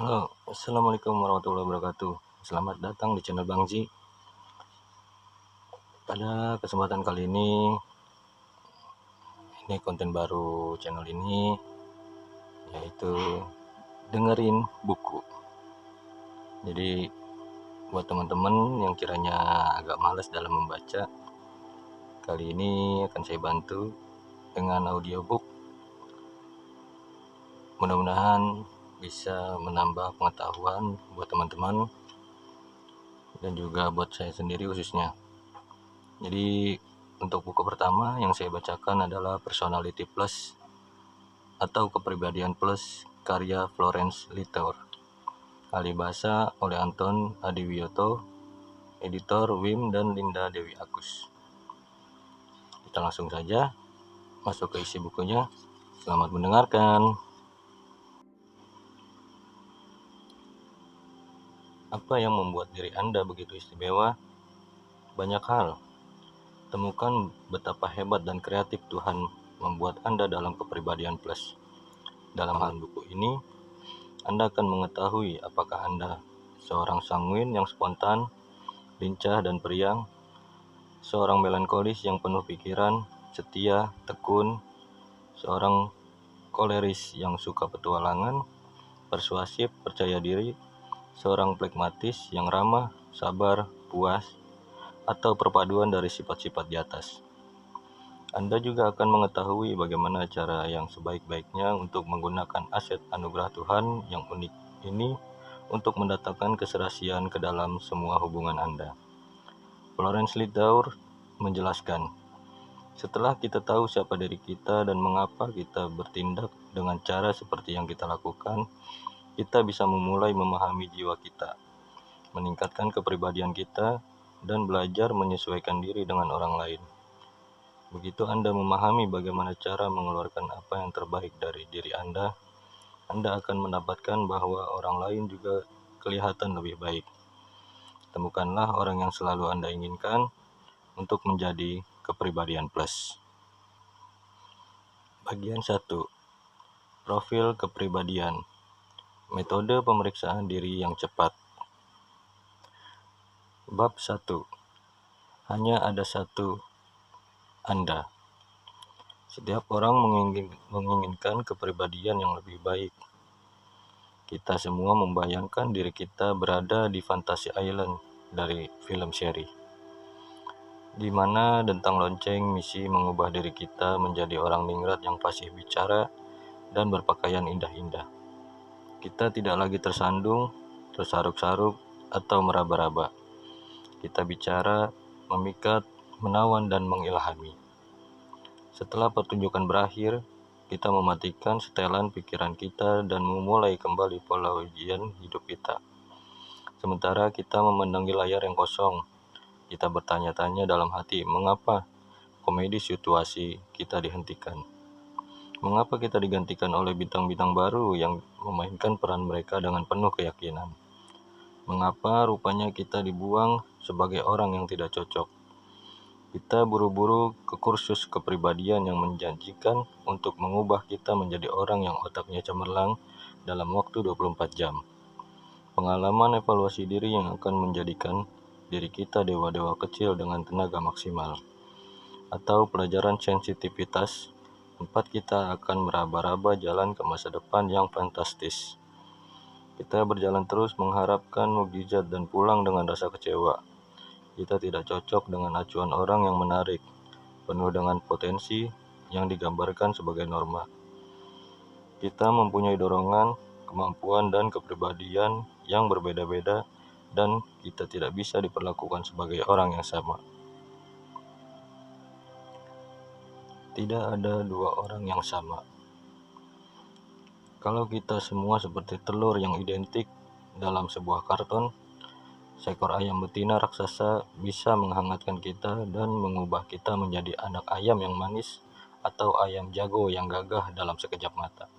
Halo, assalamualaikum warahmatullahi wabarakatuh. Selamat datang di channel Bang Ji. Pada kesempatan kali ini konten baru channel ini, yaitu dengerin buku. Jadi buat teman-teman yang kiranya agak malas dalam membaca, kali ini akan saya bantu dengan audiobook. Mudah-mudahan bisa menambah pengetahuan buat teman-teman dan juga buat saya sendiri khususnya. Jadi untuk buku pertama yang saya bacakan adalah Personality Plus atau Kepribadian Plus karya Florence Littauer. Ahli bahasa oleh Anton Adiwiyoto, editor Wim dan Linda Dewi Agus. Kita langsung saja masuk ke isi bukunya. Selamat mendengarkan. Apa yang membuat diri Anda begitu istimewa? Banyak hal. Temukan betapa hebat dan kreatif Tuhan membuat Anda dalam Kepribadian Plus. Dalam hal buku ini, Anda akan mengetahui apakah Anda seorang sanguin yang spontan, lincah dan periang, seorang melankolis yang penuh pikiran, setia, tekun, seorang koleris yang suka petualangan, persuasif, percaya diri, seorang pragmatis yang ramah, sabar, puas, atau perpaduan dari sifat-sifat di atas. Anda juga akan mengetahui bagaimana cara yang sebaik-baiknya untuk menggunakan aset anugerah Tuhan yang unik ini untuk mendatangkan keserasian ke dalam semua hubungan Anda. Florence Littauer menjelaskan, setelah kita tahu siapa diri kita dan mengapa kita bertindak dengan cara seperti yang kita lakukan, kita bisa memulai memahami jiwa kita, meningkatkan kepribadian kita, dan belajar menyesuaikan diri dengan orang lain. Begitu Anda memahami bagaimana cara mengeluarkan apa yang terbaik dari diri Anda akan mendapatkan bahwa orang lain juga kelihatan lebih baik. Temukanlah orang yang selalu Anda inginkan untuk menjadi kepribadian plus. Bagian 1. Profil kepribadian. Metode pemeriksaan diri yang cepat. Bab 1. Hanya ada satu Anda. Setiap orang menginginkan kepribadian yang lebih baik. Kita semua membayangkan diri kita berada di Fantasy Island dari film seri, di mana tentang lonceng misi mengubah diri kita menjadi orang ningrat yang fasih bicara dan berpakaian indah-indah. Kita tidak lagi tersandung, tersaruk-saruk, atau meraba-raba. Kita bicara, memikat, menawan, dan mengilhami. Setelah pertunjukan berakhir, kita mematikan setelan pikiran kita dan memulai kembali pola ujian hidup kita. Sementara kita memandangi layar yang kosong, kita bertanya-tanya dalam hati, mengapa komedi situasi kita dihentikan? Mengapa kita digantikan oleh bintang-bintang baru yang memainkan peran mereka dengan penuh keyakinan? Mengapa rupanya kita dibuang sebagai orang yang tidak cocok? Kita buru-buru ke kursus kepribadian yang menjanjikan untuk mengubah kita menjadi orang yang otaknya cemerlang dalam waktu 24 jam. Pengalaman evaluasi diri yang akan menjadikan diri kita dewa-dewa kecil dengan tenaga maksimal. Atau pelajaran sensitivitas, tempat kita akan meraba-raba jalan ke masa depan yang fantastis. Kita berjalan terus mengharapkan mukjizat dan pulang dengan rasa kecewa. Kita tidak cocok dengan acuan orang yang menarik, penuh dengan potensi yang digambarkan sebagai norma. Kita mempunyai dorongan, kemampuan, dan kepribadian yang berbeda-beda, dan kita tidak bisa diperlakukan sebagai orang yang sama. Tidak ada dua orang yang sama. Kalau kita semua seperti telur yang identik dalam sebuah karton, seekor ayam betina raksasa bisa menghangatkan kita dan mengubah kita menjadi anak ayam yang manis atau ayam jago yang gagah dalam sekejap mata.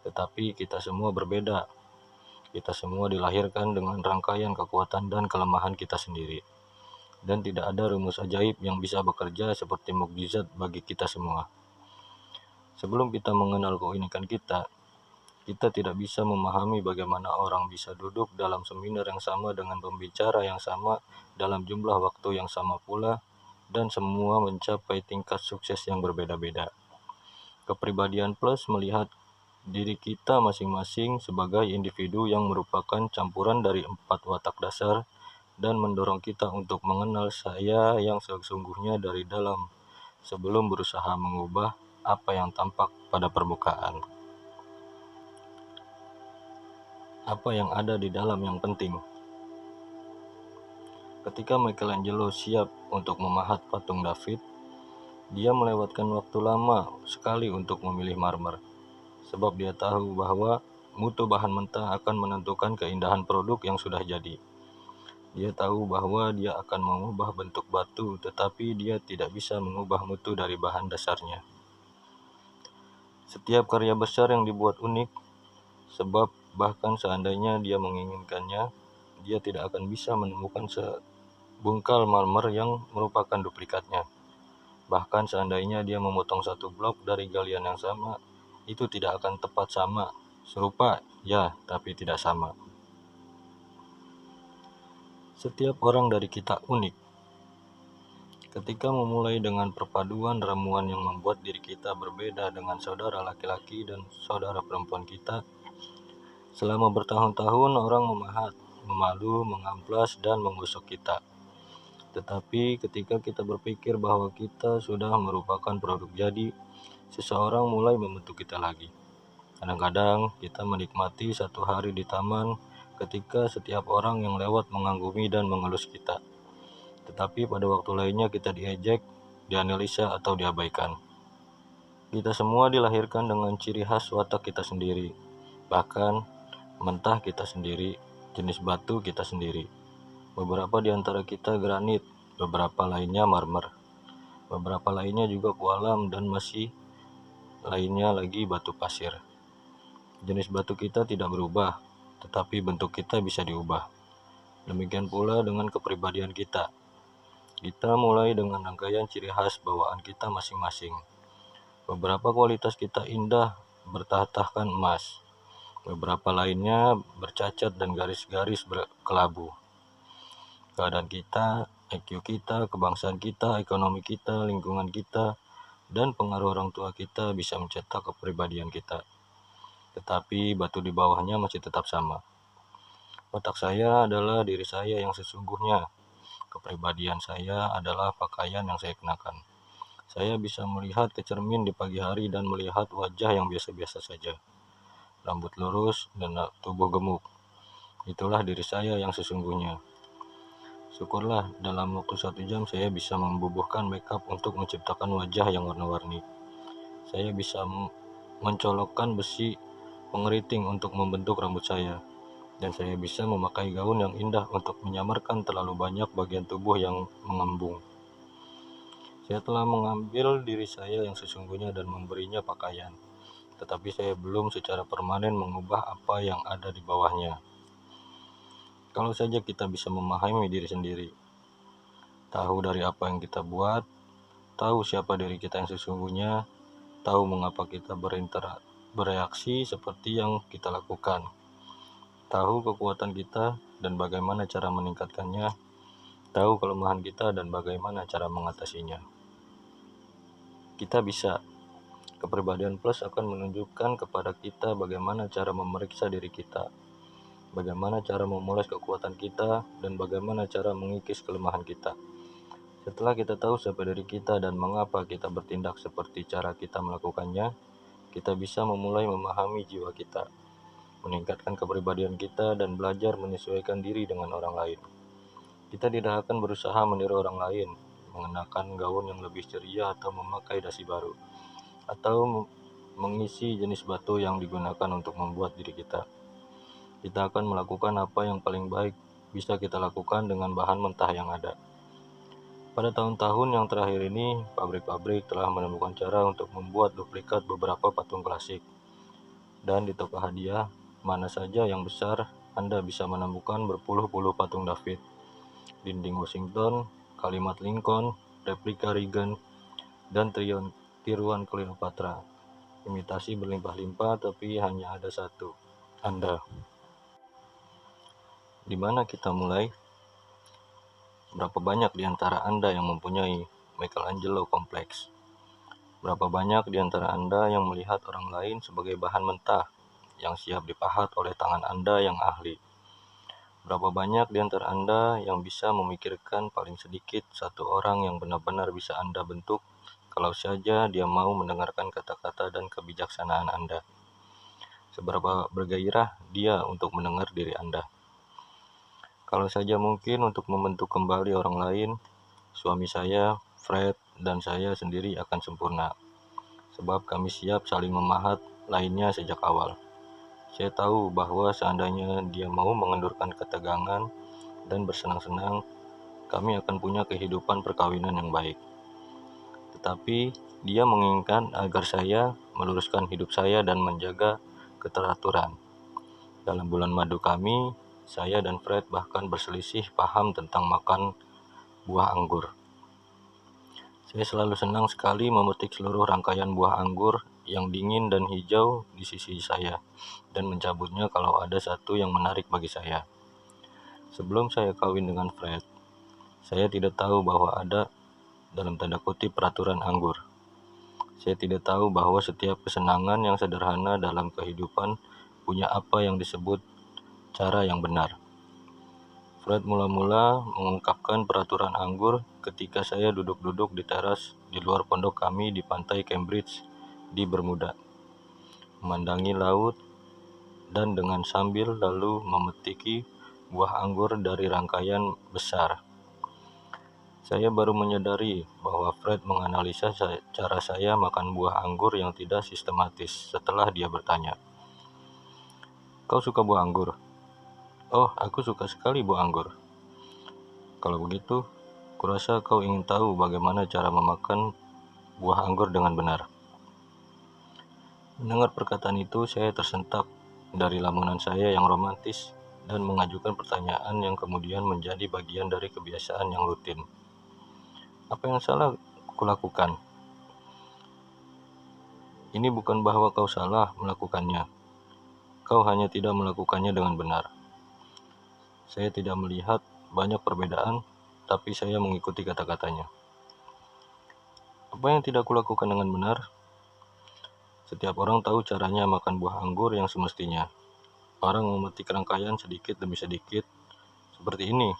Tetapi kita semua berbeda. Kita semua dilahirkan dengan rangkaian kekuatan dan kelemahan kita sendiri. Dan tidak ada rumus ajaib yang bisa bekerja seperti mukjizat bagi kita semua. Sebelum kita mengenal keunikan kita, Kita tidak bisa memahami bagaimana orang bisa duduk dalam seminar yang sama dengan pembicara yang sama dalam jumlah waktu yang sama pula, dan semua mencapai tingkat sukses yang berbeda-beda. Kepribadian plus melihat diri kita masing-masing sebagai individu yang merupakan campuran dari 4 watak dasar dan mendorong kita untuk mengenal saya yang sesungguhnya dari dalam sebelum berusaha mengubah apa yang tampak pada permukaan. Apa yang ada di dalam yang penting. Ketika Michelangelo siap untuk memahat patung David, dia melewatkan waktu lama sekali untuk memilih marmer, sebab dia tahu bahwa mutu bahan mentah akan menentukan keindahan produk yang sudah jadi. Dia tahu bahwa dia akan mengubah bentuk batu, tetapi dia tidak bisa mengubah mutu dari bahan dasarnya. Setiap karya besar yang dibuat unik, sebab bahkan seandainya dia menginginkannya, dia tidak akan bisa menemukan sebungkal marmer yang merupakan duplikatnya. Bahkan seandainya dia memotong satu blok dari galian yang sama, itu tidak akan tepat sama. Serupa, ya, tapi tidak sama. Setiap orang dari kita unik. Ketika memulai dengan perpaduan ramuan yang membuat diri kita berbeda dengan saudara laki-laki dan saudara perempuan kita, selama bertahun-tahun orang memahat, memalu, mengamplas, dan menggosok kita. Tetapi ketika kita berpikir bahwa kita sudah merupakan produk jadi, seseorang mulai membentuk kita lagi. Kadang-kadang kita menikmati satu hari di taman ketika setiap orang yang lewat mengagumi dan mengelus kita. Tetapi pada waktu lainnya kita diejek, dianalisa, atau diabaikan. Kita semua dilahirkan dengan ciri khas watak kita sendiri. Bahkan mentah kita sendiri, jenis batu kita sendiri. Beberapa di antara kita granit, beberapa lainnya marmer. Beberapa lainnya juga kualam dan masih lainnya lagi batu pasir. Jenis batu kita tidak berubah, tetapi bentuk kita bisa diubah. Demikian pula dengan kepribadian kita. Kita mulai dengan rangkaian ciri khas bawaan kita masing-masing. Beberapa kualitas kita indah, bertahta-tahkan emas. Beberapa lainnya bercacat dan garis-garis berkelabu. Keadaan kita, IQ kita, kebangsaan kita, ekonomi kita, lingkungan kita, dan pengaruh orang tua kita bisa mencetak kepribadian kita. Tetapi batu di bawahnya masih tetap sama. Watak saya adalah diri saya yang sesungguhnya. Kepribadian saya adalah pakaian yang saya kenakan. Saya bisa melihat ke cermin di pagi hari dan melihat wajah yang biasa-biasa saja. Rambut lurus dan tubuh gemuk. Itulah diri saya yang sesungguhnya. Syukurlah dalam waktu 1 jam saya bisa membubuhkan makeup untuk menciptakan wajah yang warna-warni. Saya bisa mencolokkan besi pengeriting untuk membentuk rambut saya. Dan saya bisa memakai gaun yang indah untuk menyamarkan terlalu banyak bagian tubuh yang mengembung. Saya telah mengambil diri saya yang sesungguhnya dan memberinya pakaian, tetapi saya belum secara permanen mengubah apa yang ada di bawahnya. Kalau saja kita bisa memahami diri sendiri, tahu dari apa yang kita buat, tahu siapa diri kita yang sesungguhnya, tahu mengapa kita bereaksi seperti yang kita lakukan, tahu kekuatan kita dan bagaimana cara meningkatkannya, tahu kelemahan kita dan bagaimana cara mengatasinya. Kita bisa. Kepribadian plus akan menunjukkan kepada kita bagaimana cara memeriksa diri kita, bagaimana cara memoles kekuatan kita, dan bagaimana cara mengikis kelemahan kita. Setelah kita tahu siapa diri kita dan mengapa kita bertindak seperti cara kita melakukannya, kita bisa memulai memahami jiwa kita, meningkatkan kepribadian kita, dan belajar menyesuaikan diri dengan orang lain. Kita tidak akan berusaha meniru orang lain, mengenakan gaun yang lebih ceria atau memakai dasi baru, atau mengisi jenis batu yang digunakan untuk membuat diri kita. Kita akan melakukan apa yang paling baik bisa kita lakukan dengan bahan mentah yang ada. Pada tahun-tahun yang terakhir ini, pabrik-pabrik telah menemukan cara untuk membuat duplikat beberapa patung klasik. Dan di toko hadiah, mana saja yang besar, Anda bisa menemukan berpuluh-puluh patung David, dinding Washington, kalimat Lincoln, replika Reagan, dan tiruan Cleopatra. Imitasi berlimpah-limpah, tapi hanya ada satu, Anda. Di mana kita mulai? Berapa banyak di antara Anda yang mempunyai Michelangelo kompleks? Berapa banyak di antara Anda yang melihat orang lain sebagai bahan mentah yang siap dipahat oleh tangan Anda yang ahli? Berapa banyak di antara Anda yang bisa memikirkan paling sedikit satu orang yang benar-benar bisa Anda bentuk kalau saja dia mau mendengarkan kata-kata dan kebijaksanaan Anda? Seberapa bergairah dia untuk mendengar diri Anda? Kalau saja mungkin untuk membentuk kembali orang lain, suami saya, Fred, dan saya sendiri akan sempurna. Sebab kami siap saling memahat lainnya sejak awal. Saya tahu bahwa seandainya dia mau mengendurkan ketegangan dan bersenang-senang, kami akan punya kehidupan perkawinan yang baik. Tetapi dia menginginkan agar saya meluruskan hidup saya dan menjaga keteraturan. Dalam bulan madu kami, saya dan Fred bahkan berselisih paham tentang makan buah anggur. Saya selalu senang sekali memetik seluruh rangkaian buah anggur yang dingin dan hijau di sisi saya, dan mencabutnya kalau ada satu yang menarik bagi saya. Sebelum saya kawin dengan Fred, saya tidak tahu bahwa ada, dalam tanda kutip, peraturan anggur. Saya tidak tahu bahwa setiap kesenangan yang sederhana dalam kehidupan punya apa yang disebut cara yang benar. Fred mula-mula mengungkapkan peraturan anggur ketika saya duduk-duduk di teras di luar pondok kami di pantai Cambridge di Bermuda, memandangi laut dan dengan sambil lalu memetiki buah anggur dari rangkaian besar. Saya baru menyadari bahwa Fred menganalisa cara saya makan buah anggur yang tidak sistematis setelah dia bertanya, "Kau suka buah anggur?" "Oh, aku suka sekali buah anggur." "Kalau begitu, kurasa kau ingin tahu bagaimana cara memakan buah anggur dengan benar." Mendengar perkataan itu, saya tersentak dari lamunan saya yang romantis dan mengajukan pertanyaan yang kemudian menjadi bagian dari kebiasaan yang rutin. Apa yang salah kulakukan? Ini bukan bahwa kau salah melakukannya. Kau hanya tidak melakukannya dengan benar. Saya tidak melihat banyak perbedaan, tapi saya mengikuti kata-katanya. Apa yang tidak kulakukan dengan benar? Setiap orang tahu caranya makan buah anggur yang semestinya. Orang memetik rangkaian sedikit demi sedikit. Seperti ini.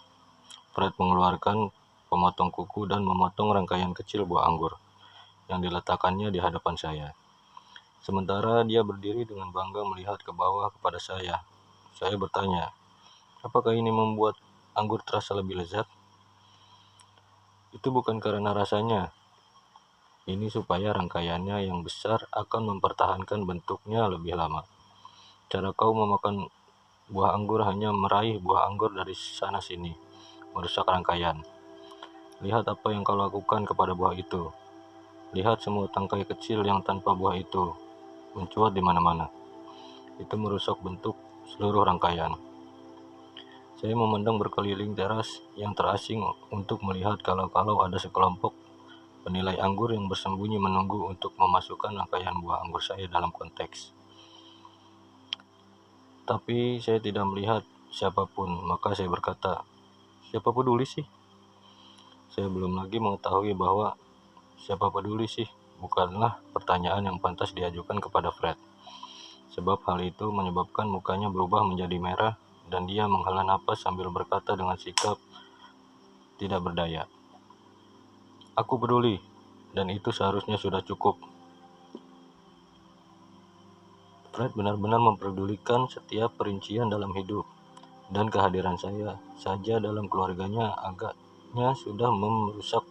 Fred mengeluarkan pemotong kuku dan memotong rangkaian kecil buah anggur yang diletakkannya di hadapan saya. Sementara dia berdiri dengan bangga melihat ke bawah kepada saya. Saya bertanya, apakah ini membuat anggur terasa lebih lezat? Itu bukan karena rasanya. Ini supaya rangkaiannya yang besar akan mempertahankan bentuknya lebih lama. Cara kau memakan buah anggur hanya meraih buah anggur dari sana-sini, merusak rangkaian. Lihat apa yang kau lakukan kepada buah itu. Lihat semua tangkai kecil yang tanpa buah itu mencuat di mana-mana. Itu merusak bentuk seluruh rangkaian. Saya memandang berkeliling teras yang terasing untuk melihat kalau ada sekelompok penilai anggur yang bersembunyi menunggu untuk memasukkan rangkaian buah anggur saya dalam konteks. Tapi saya tidak melihat siapapun, maka saya berkata, siapa peduli sih? Saya belum lagi mengetahui bahwa siapa peduli sih bukanlah pertanyaan yang pantas diajukan kepada Fred. Sebab hal itu menyebabkan mukanya berubah menjadi merah dan dia menghela napas sambil berkata dengan sikap tidak berdaya, "Aku peduli, dan itu seharusnya sudah cukup." Fred benar-benar memperdulikan setiap perincian dalam hidup, dan kehadiran saya saja dalam keluarganya agaknya sudah merusak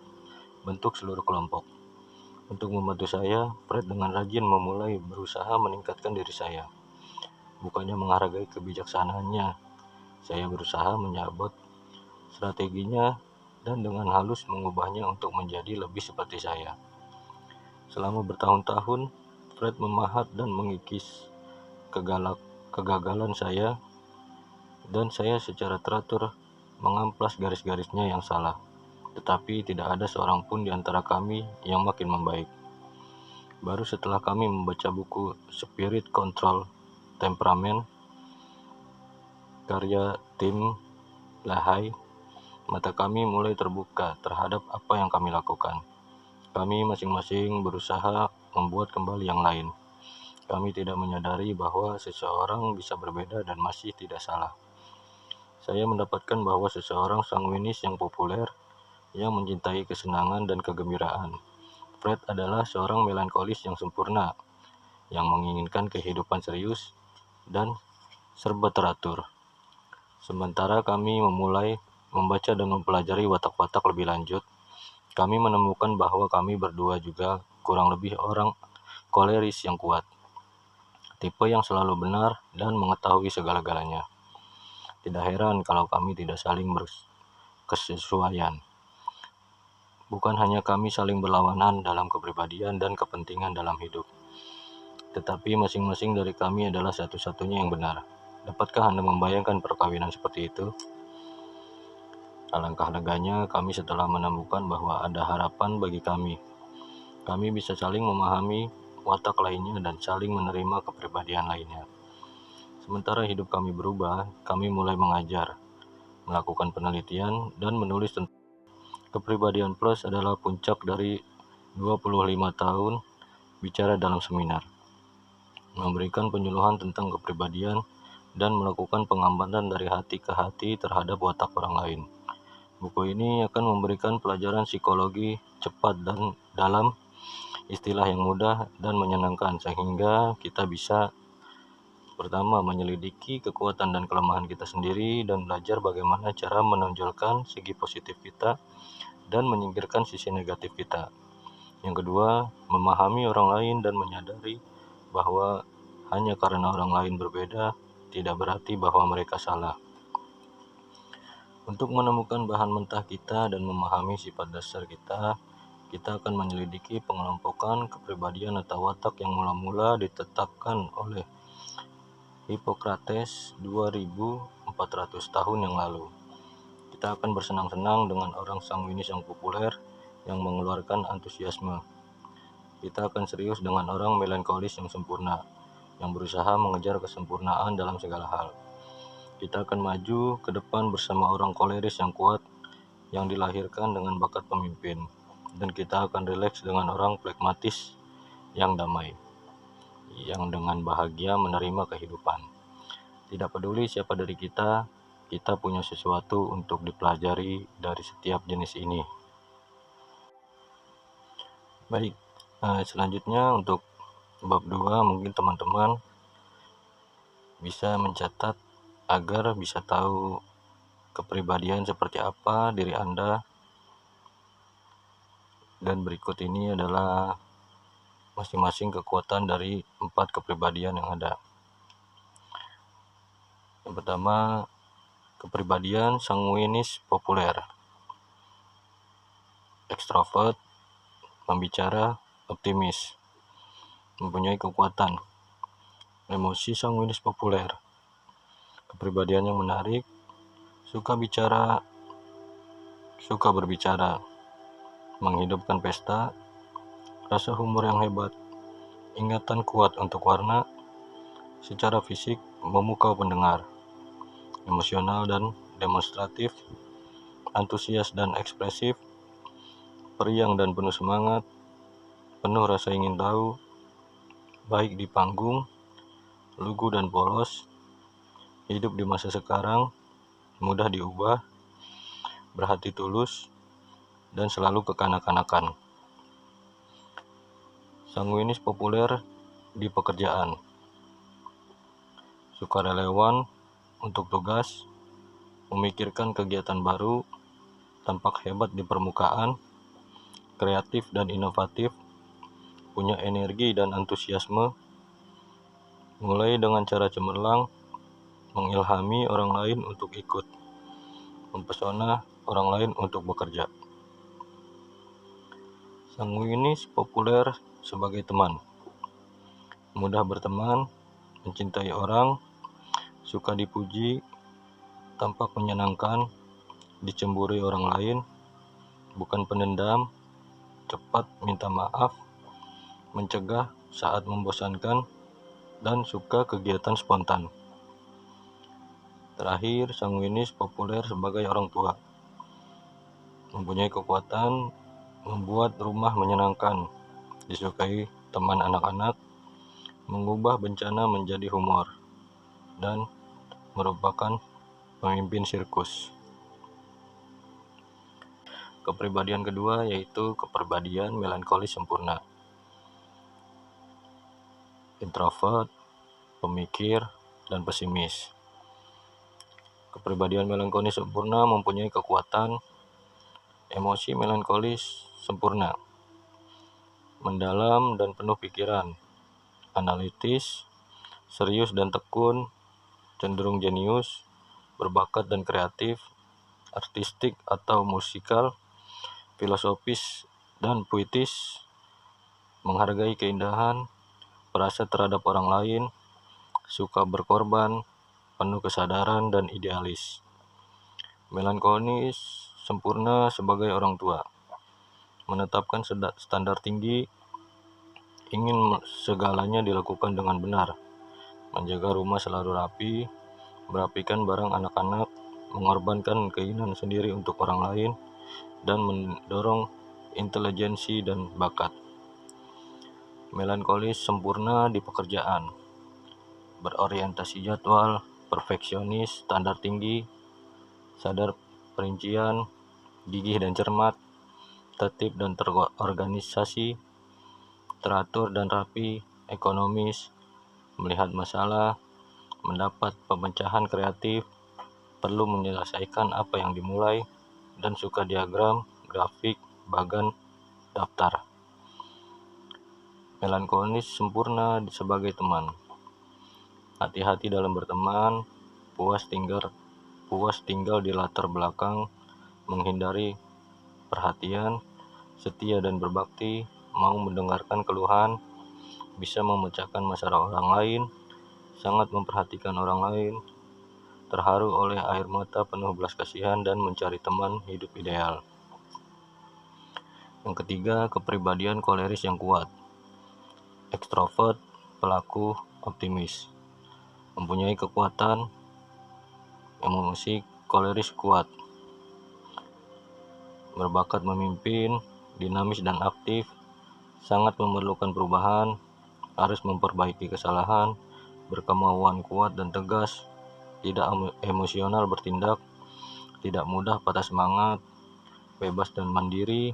bentuk seluruh kelompok. Untuk membantu saya, Fred dengan rajin memulai berusaha meningkatkan diri saya. Bukannya menghargai kebijaksanaannya, saya berusaha menyabot strateginya dan dengan halus mengubahnya untuk menjadi lebih seperti saya. Selama bertahun-tahun, Fred memahat dan mengikis kegagalan saya, dan saya secara teratur mengamplas garis-garisnya yang salah. Tetapi tidak ada seorang pun di antara kami yang makin membaik. Baru setelah kami membaca buku Spirit Control Temperament karya Tim LaHaye, mata kami mulai terbuka terhadap apa yang kami lakukan. Kami masing-masing berusaha membuat kembali yang lain. Kami tidak menyadari bahwa seseorang bisa berbeda dan masih tidak salah. Saya mendapatkan bahwa seseorang sanguinis yang populer, yang mencintai kesenangan dan kegembiraan. Fred adalah seorang melankolis yang sempurna, yang menginginkan kehidupan serius dan serba teratur. Sementara kami memulai membaca dan mempelajari watak-watak lebih lanjut, kami menemukan bahwa kami berdua juga kurang lebih orang koleris yang kuat, tipe yang selalu benar dan mengetahui segala-galanya. Tidak heran kalau kami tidak saling berkesesuaian. Bukan hanya kami saling berlawanan dalam kepribadian dan kepentingan dalam hidup, tetapi masing-masing dari kami adalah satu-satunya yang benar. Dapatkah Anda membayangkan perkawinan seperti itu? Alangkah leganya kami setelah menemukan bahwa ada harapan bagi kami. Kami bisa saling memahami watak lainnya dan saling menerima kepribadian lainnya. Sementara hidup kami berubah, kami mulai mengajar, melakukan penelitian, dan menulis tentang Kepribadian Plus adalah puncak dari 25 tahun bicara dalam seminar, memberikan penyuluhan tentang kepribadian dan melakukan pengamatan dari hati ke hati terhadap watak orang lain. Buku ini akan memberikan pelajaran psikologi cepat dan dalam istilah yang mudah dan menyenangkan, sehingga kita bisa pertama menyelidiki kekuatan dan kelemahan kita sendiri dan belajar bagaimana cara menonjolkan segi positif kita dan menyingkirkan sisi negatif kita. Yang kedua, memahami orang lain dan menyadari bahwa hanya karena orang lain berbeda tidak berarti bahwa mereka salah. Untuk menemukan bahan mentah kita dan memahami sifat dasar kita akan menyelidiki pengelompokan kepribadian atau watak yang mula-mula ditetapkan oleh Hippocrates 2400 tahun yang lalu. Kita akan bersenang-senang dengan orang sanguinis yang populer yang mengeluarkan antusiasme. Kita akan serius dengan orang melankolis yang sempurna, yang berusaha mengejar kesempurnaan dalam segala hal. Kita akan maju ke depan bersama orang koleris yang kuat, yang dilahirkan dengan bakat pemimpin. Dan kita akan rileks dengan orang pragmatis yang damai, yang dengan bahagia menerima kehidupan. Tidak peduli siapa dari kita punya sesuatu untuk dipelajari dari setiap jenis ini. Baik, selanjutnya untuk bab 2 mungkin teman-teman bisa mencatat agar bisa tahu kepribadian seperti apa diri Anda. Dan berikut ini adalah masing-masing kekuatan dari 4 kepribadian yang ada. Yang pertama, kepribadian sanguinis populer. Ekstrovert, pembicara, optimis, mempunyai kekuatan. Emosi sanguinis populer. Kepribadian yang menarik, suka berbicara, menghidupkan pesta, rasa humor yang hebat, ingatan kuat untuk warna, secara fisik memukau pendengar, emosional dan demonstratif, antusias dan ekspresif, periang dan penuh semangat, penuh rasa ingin tahu, baik di panggung, lugu dan polos, hidup di masa sekarang, mudah diubah, berhati tulus, dan selalu kekanak-kanakan. Sanguinis populer di pekerjaan, sukarelawan untuk tugas, memikirkan kegiatan baru, tampak hebat di permukaan, kreatif dan inovatif, punya energi dan antusiasme, mulai dengan cara cemerlang, mengilhami orang lain untuk ikut, mempesona orang lain untuk bekerja. Sanguinis populer sebagai teman, mudah berteman, mencintai orang, suka dipuji, tampak menyenangkan, dicemburi orang lain, bukan pendendam, cepat minta maaf, mencegah saat membosankan, dan suka kegiatan spontan. Terakhir, sanguinis populer sebagai orang tua. Mempunyai kekuatan membuat rumah menyenangkan, disukai teman anak-anak, mengubah bencana menjadi humor, dan merupakan pemimpin sirkus. Kepribadian kedua yaitu kepribadian melankolis sempurna. Introvert, pemikir, dan pesimis. Kepribadian melankolis sempurna mempunyai kekuatan emosi melankolis sempurna, mendalam dan penuh pikiran, analitis, serius dan tekun, cenderung jenius, berbakat dan kreatif, artistik atau musikal, filosofis dan puitis, menghargai keindahan, perasa terhadap orang lain, suka berkorban, penuh kesadaran dan idealis. Melankolis sempurna sebagai orang tua, menetapkan standar tinggi, ingin segalanya dilakukan dengan benar, menjaga rumah selalu rapi, merapikan barang anak-anak, mengorbankan keinginan sendiri untuk orang lain, dan mendorong intelijensi dan bakat. Melankolis sempurna di pekerjaan, berorientasi jadwal, perfeksionis, standar tinggi, sadar perincian, gigih dan cermat, tertib dan terorganisasi, teratur dan rapi, ekonomis, melihat masalah, mendapat pemecahan kreatif, perlu menyelesaikan apa yang dimulai, dan suka diagram, grafik, bagan, daftar. Melankolis sempurna sebagai teman, hati-hati dalam berteman, puas tinggal di latar belakang, menghindari perhatian, setia dan berbakti, mau mendengarkan keluhan, bisa memecahkan masalah orang lain, sangat memperhatikan orang lain, terharu oleh air mata penuh belas kasihan, dan mencari teman hidup ideal. Yang ketiga, kepribadian koleris yang kuat. Ekstrovert, pelaku, optimis. Mempunyai kekuatan emosi koleris kuat. Berbakat memimpin, dinamis dan aktif, sangat memerlukan perubahan, harus memperbaiki kesalahan, berkemauan kuat dan tegas, tidak emosional bertindak, tidak mudah patah semangat, bebas dan mandiri,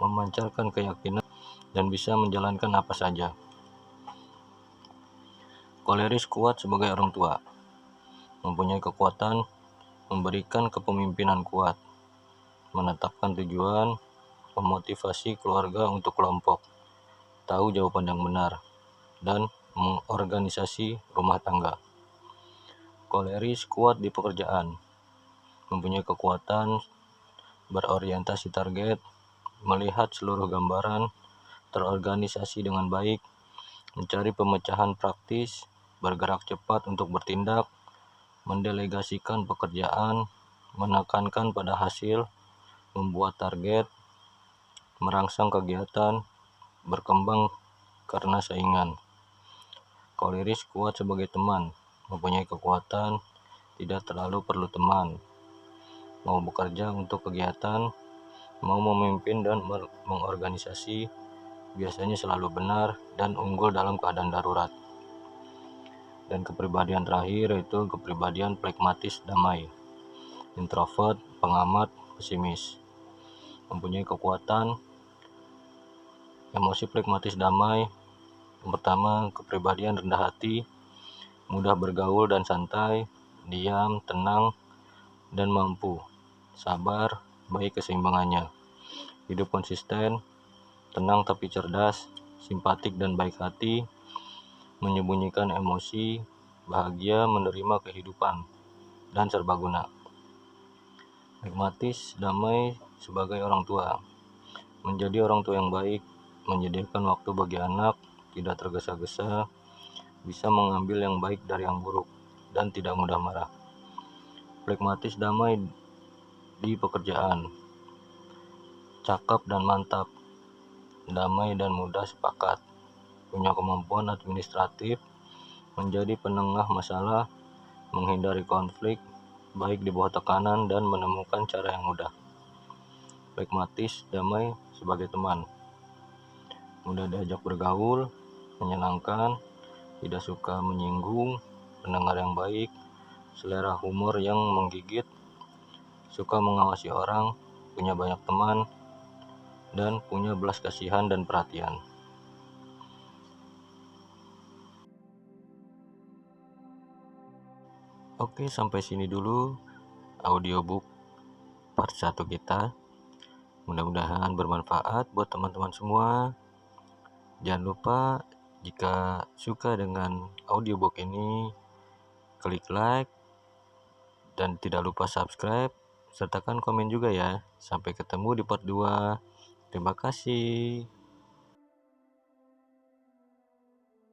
memancarkan keyakinan, dan bisa menjalankan apa saja. Koleris kuat sebagai orang tua, mempunyai kekuatan memberikan kepemimpinan kuat, menetapkan tujuan, memotivasi keluarga untuk kelompok, tahu jawaban yang benar, dan mengorganisasi rumah tangga. Koleris kuat di pekerjaan, mempunyai kekuatan berorientasi target, melihat seluruh gambaran, terorganisasi dengan baik, mencari pemecahan praktis, bergerak cepat untuk bertindak, mendelegasikan pekerjaan, menekankan pada hasil, membuat target, merangsang kegiatan, berkembang karena saingan. Koleris kuat sebagai teman, mempunyai kekuatan, tidak terlalu perlu teman, mau bekerja untuk kegiatan, mau memimpin dan mengorganisasi, biasanya selalu benar dan unggul dalam keadaan darurat. Dan kepribadian terakhir yaitu kepribadian pragmatis damai. Introvert, pengamat, pesimis. Mempunyai kekuatan emosi pragmatis damai. Yang pertama, kepribadian rendah hati, mudah bergaul dan santai, diam, tenang, dan mampu. Sabar, baik keseimbangannya. Hidup konsisten, tenang tapi cerdas, simpatik dan baik hati, menyembunyikan emosi, bahagia menerima kehidupan, dan serbaguna. Pragmatis damai sebagai orang tua, menjadi orang tua yang baik, menyediakan waktu bagi anak, tidak tergesa-gesa, bisa mengambil yang baik dari yang buruk, dan tidak mudah marah. Pragmatis damai di pekerjaan, cakap dan mantap, damai dan mudah sepakat, punya kemampuan administratif, menjadi penengah masalah, menghindari konflik, baik di bawah tekanan dan menemukan cara yang mudah. Pragmatis, damai sebagai teman, mudah diajak bergaul, menyenangkan, tidak suka menyinggung, pendengar yang baik, selera humor yang menggigit, suka mengawasi orang, punya banyak teman, dan punya belas kasihan dan perhatian. Oke, sampai sini dulu audiobook part 1 kita. Mudah-mudahan bermanfaat buat teman-teman semua. Jangan lupa jika suka dengan audiobook ini, klik like dan tidak lupa subscribe, sertakan komen juga ya. Sampai ketemu di part 2. Terima kasih.